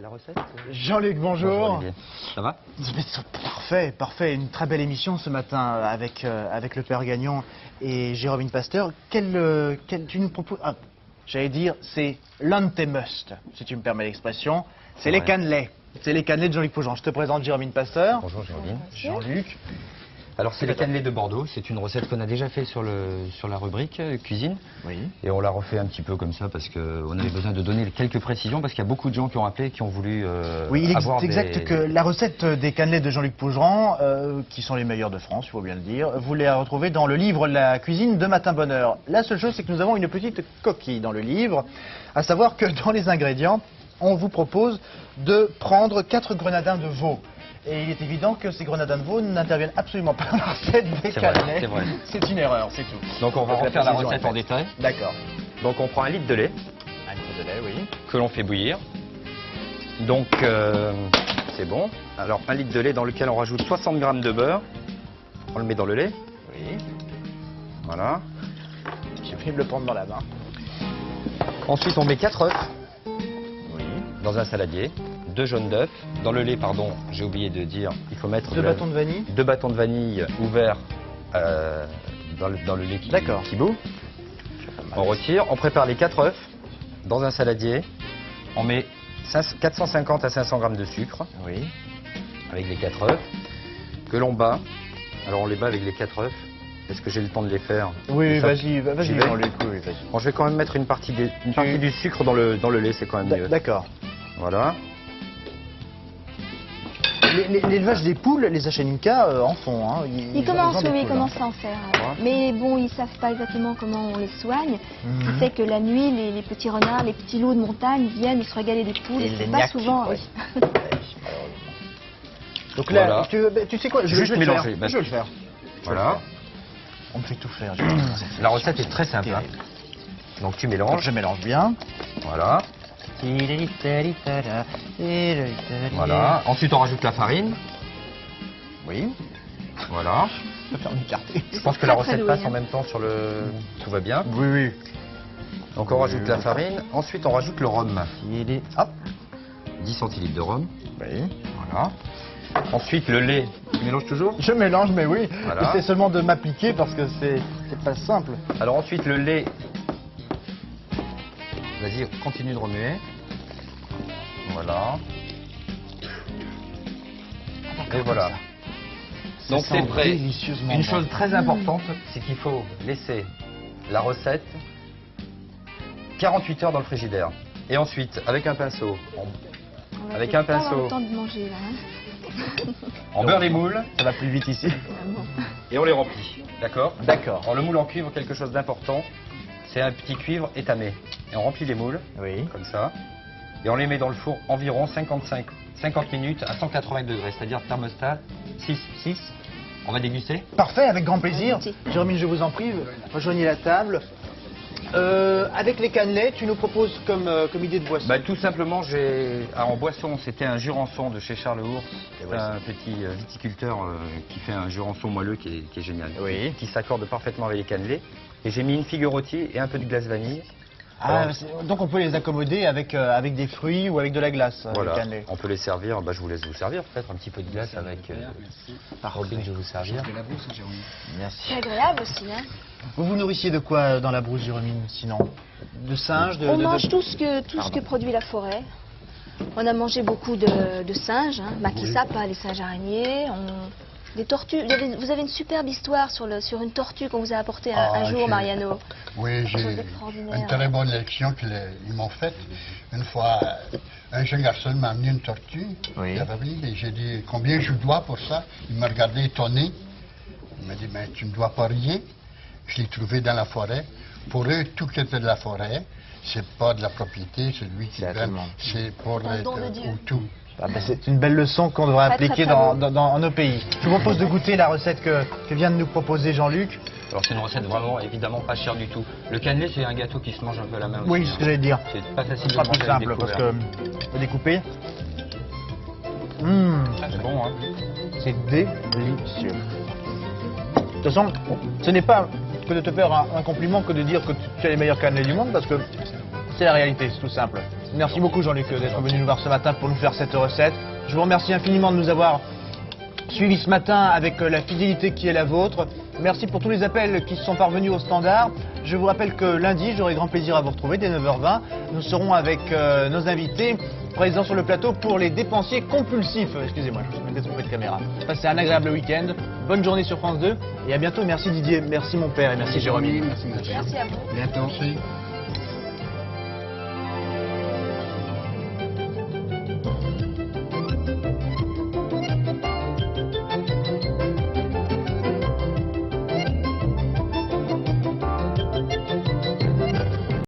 la recette. Jean-Luc, bonjour. Bonjour Olivier. Ça va? Parfait, parfait. Une très belle émission ce matin avec le Père Gagnon et Jérôme Pasteur. Tu nous proposes... Ah, j'allais dire, c'est l'antemust, si tu me permets l'expression. C'est les cannelés. C'est les cannelés de Jean-Luc Pougeant. Je te présente Jérôme Pasteur. Bonjour Jérôme. Jean-Luc. Alors c'est les cannelés de Bordeaux. C'est une recette qu'on a déjà fait sur la rubrique cuisine. Oui. Et on l'a refait un petit peu comme ça parce qu'on avait besoin de donner quelques précisions parce qu'il y a beaucoup de gens qui ont appelé, qui ont voulu oui, il avoir est exact que la recette des cannelés de Jean-Luc Pougeant, qui sont les meilleurs de France, il faut bien le dire, vous les retrouvez dans le livre La cuisine de Matin Bonheur. La seule chose, c'est que nous avons une petite coquille dans le livre, à savoir que dans les ingrédients, on vous propose de prendre 4 grenadins de veau. Et il est évident que ces grenadins de veau n'interviennent absolument pas dans la recette des cannelés. C'est vrai. C'est une erreur, c'est tout. Donc on va refaire la recette en détail. D'accord. Donc on prend 1 litre de lait. 1 litre de lait, oui. Que l'on fait bouillir. Donc c'est bon. Alors 1 litre de lait dans lequel on rajoute 60 g de beurre. On le met dans le lait. Oui. Voilà. J'ai failli me le prendre dans la main. Ensuite on met 4 œufs Oui. dans un saladier. 2 jaunes d'œufs. Dans le lait, pardon, j'ai oublié de dire, il faut mettre 2 bâtons de vanille. 2 bâtons de vanille ouverts dans le lait qui bout. On retire, on prépare les 4 œufs dans un saladier. On met 450 à 500 g de sucre. Oui. Avec les 4 œufs que l'on bat. Alors on les bat avec les 4 œufs. Est-ce que j'ai le temps de les faire? Oui, vas-y, Jean-Luc, oui, vas-y. Bon, je vais quand même mettre une partie du sucre dans le lait, c'est quand même mieux. D'accord. Voilà. L'élevage des poules, les Acheninka en font. Hein. Ils commencent à en faire. Mais bon, ils ne savent pas exactement comment on les soigne. Ce qui fait que la nuit, les petits renards, les petits loups de montagne viennent se régaler des poules. Et c'est pas souvent. Oui. Donc là, voilà. tu sais quoi, Juste mélanger. Je vais le faire. Voilà. On me fait tout faire. La recette est très simple. Hein. Donc tu mélanges. Donc je mélange bien. Voilà. Voilà. Ensuite, on rajoute la farine. Oui. Voilà. Je peux faire une carte. Je pense que la recette passe en même temps sur le... Tout va bien. Oui, oui. Donc on rajoute la farine. Ensuite, on rajoute le rhum. Hop. 10 centilitres de rhum. Oui. Voilà. Ensuite, le lait. Tu mélanges toujours? Je mélange, mais oui. Voilà. J'essaie seulement de m'appliquer parce que c'est pas simple. Alors ensuite, le lait. Vas-y, continue de remuer. Voilà. Et voilà. Donc c'est prêt. Une chose très importante, c'est qu'il faut laisser la recette 48 heures dans le frigidaire. Et ensuite, avec un pinceau, On va avoir le temps de manger là. Hein. On beurre les moules. Ça va plus vite ici. Et on les remplit. D'accord? D'accord. Alors le moule en cuivre, quelque chose d'important, c'est un petit cuivre étamé. Et on remplit les moules, oui, comme ça. Et on les met dans le four environ 50 minutes à 180 degrés, c'est-à-dire thermostat 6. On va déguster? Parfait, avec grand plaisir. Jérôme, je vous en prie, rejoignez la table. Avec les cannelés, tu nous proposes comme idée de boisson? Tout simplement, en boisson, c'était un jurançon de chez Charles Ours. C'est un petit viticulteur qui fait un jurançon moelleux qui est génial. Oui. Qui s'accorde parfaitement avec les cannelés. Et j'ai mis une figue rôtie et un peu de glace vanille. Ah, donc on peut les accommoder avec des fruits ou avec de la glace. Voilà, les cannelés. on peut les servir. Je vous laisse vous servir, peut-être un petit peu de glace avec Robin, je vais vous servir. Merci. C'est agréable aussi. Hein. Vous vous nourrissiez de quoi dans la brousse, Jérôme, sinon? De singes? On mange tout ce que produit la forêt. On a mangé beaucoup de singes, hein. Makisapa, les singes araignées. Des tortues. Vous avez une superbe histoire sur une tortue qu'on vous a apportée un jour, Mariano. Oui, j'ai une très bonne lection qu'ils m'ont faite. Une fois, un jeune garçon m'a amené une tortue. Oui. Et j'ai dit combien je dois pour ça. Il m'a regardé étonné. Il m'a dit mais tu ne dois pas rien. Je l'ai trouvé dans la forêt. Pour eux, tout qui était de la forêt, c'est pas de la propriété, c'est lui qui donne. C'est pour tout. C'est une belle leçon qu'on devrait appliquer dans nos pays. Je vous propose de goûter la recette que vient de nous proposer Jean-Luc. Alors c'est une recette vraiment évidemment pas chère du tout. Le cannelé, c'est un gâteau qui se mange un peu à la main aussi. Oui, c'est ce que j'allais dire. C'est pas facile de sera manger plus avec simple des parce couverts. que on peut découper. C'est bon, hein. C'est délicieux. De toute façon, ce n'est pas que de te faire un compliment que de dire que tu as les meilleurs cannelés du monde parce que c'est la réalité, c'est tout simple. Merci beaucoup Jean-Luc d'être venu nous voir ce matin pour nous faire cette recette. Je vous remercie infiniment de nous avoir suivis ce matin avec la fidélité qui est la vôtre. Merci pour tous les appels qui sont parvenus au standard. Je vous rappelle que lundi, j'aurai grand plaisir à vous retrouver dès 9h20. Nous serons avec nos invités présents sur le plateau pour les dépensiers compulsifs. Excusez-moi, je me suis trompé de caméra. Passez un agréable week-end. Bonne journée sur France 2 et à bientôt. Merci Didier, merci mon père et merci Jérôme. Merci, Merci à vous. Bientôt aussi.